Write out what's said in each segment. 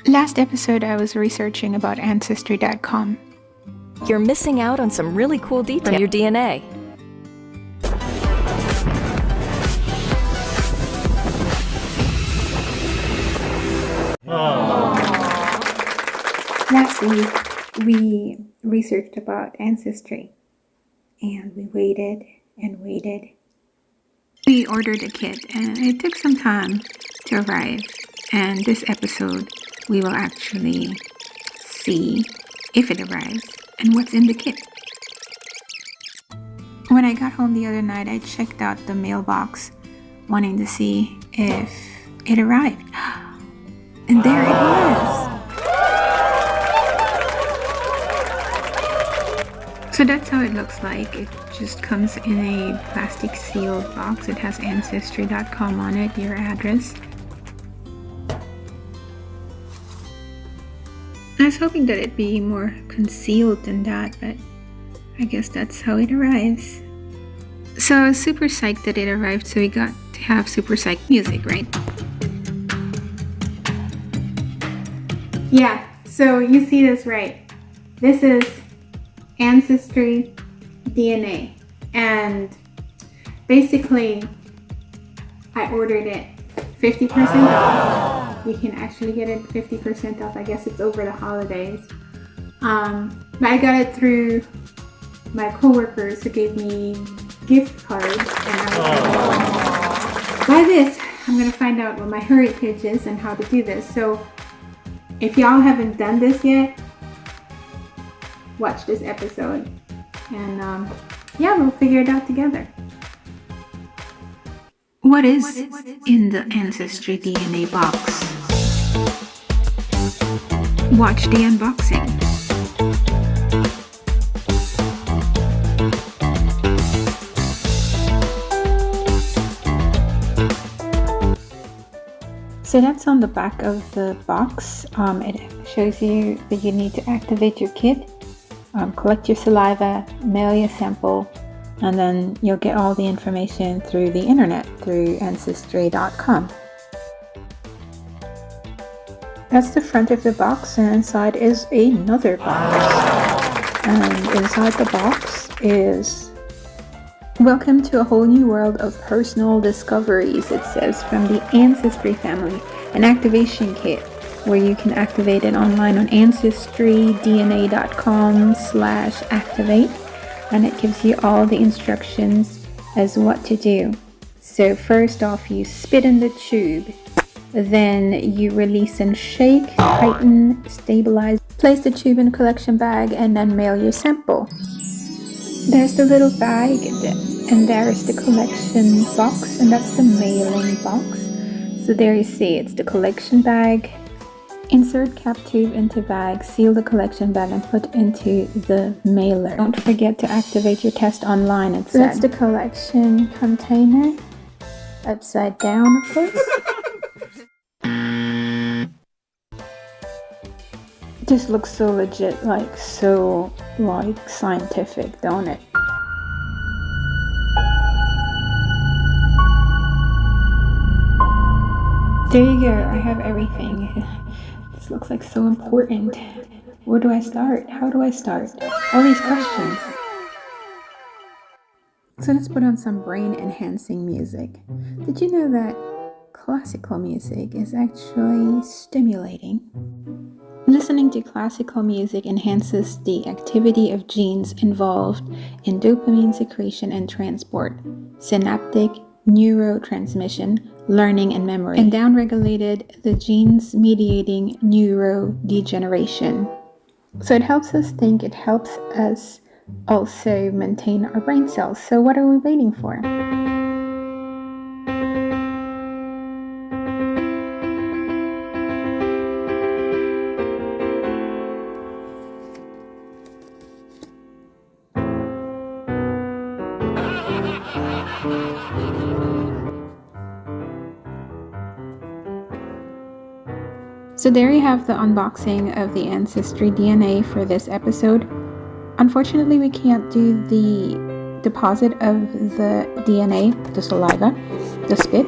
Last episode, I was researching about Ancestry.com. You're missing out on some really cool details from your DNA. Last week, we researched about Ancestry, and we waited and waited. We ordered a kit, and it took some time to arrive. And this episode, we will actually see if it arrives and what's in the kit. When I got home the other night, I checked out the mailbox, wanting to see if it arrived. And there it was. So that's how it looks like. It just comes in a plastic sealed box. It has Ancestry.com on it, your address. I was hoping that it'd be more concealed than that, but I guess that's how it arrives. So I was super psyched that it arrived, so we got to have super psyched music, right? Yeah, so you see this right. This is Ancestry DNA, and basically I ordered it 50% off. You can actually get it 50% off. I guess it's over the holidays. But I got it through my coworkers who gave me gift cards, and I was buy this. I'm gonna find out what my heritage is and how to do this. So if y'all haven't done this yet, watch this episode, and yeah, we'll figure it out together. What is in the Ancestry DNA box? Watch the unboxing. So that's on the back of the box. It shows you that you need to activate your kit, collect your saliva, mail your sample, and then you'll get all the information through the internet, through Ancestry.com. That's the front of the box, and inside is another box. And inside the box is "Welcome to a whole new world of personal discoveries," it says, from the Ancestry family, an activation kit where you can activate it online on ancestrydna.com/activate, and it gives you all the instructions as what to do. So first off, you spit in the tube, then you release and shake, tighten, stabilize, place the tube in a collection bag, and then mail your sample. There's the little bag, and there is the collection box, and that's the mailing box. So there you see, it's the collection bag. Insert cap tube into bag, seal the collection bag, and put into the mailer. Don't forget to activate your test online, it said. So that's the collection container. Upside down, of course. This looks so legit, so scientific, don't it? There you go, I have everything. This looks like so important. Where do I start? How do I start? All these questions. So let's put on some brain-enhancing music. Did you know that classical music is actually stimulating? Listening to classical music enhances the activity of genes involved in dopamine secretion and transport, synaptic neurotransmission, learning, and memory, and downregulated the genes mediating neurodegeneration. So it helps us think, it helps us also maintain our brain cells. So what are we waiting for? So there you have the unboxing of the Ancestry DNA for this episode. Unfortunately, we can't do the deposit of the DNA, the saliva, the spit,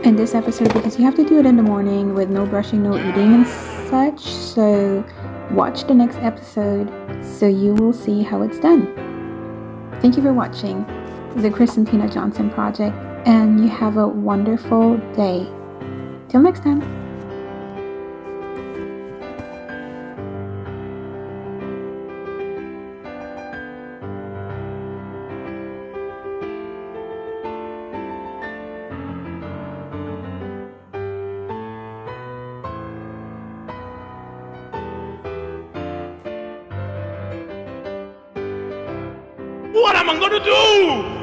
in this episode because you have to do it in the morning with no brushing, no eating, and such. So watch the next episode so you will see how it's done. Thank you for watching the Chris&Teena Johnson Project, and you have a wonderful day. Till next time. What am I gonna do?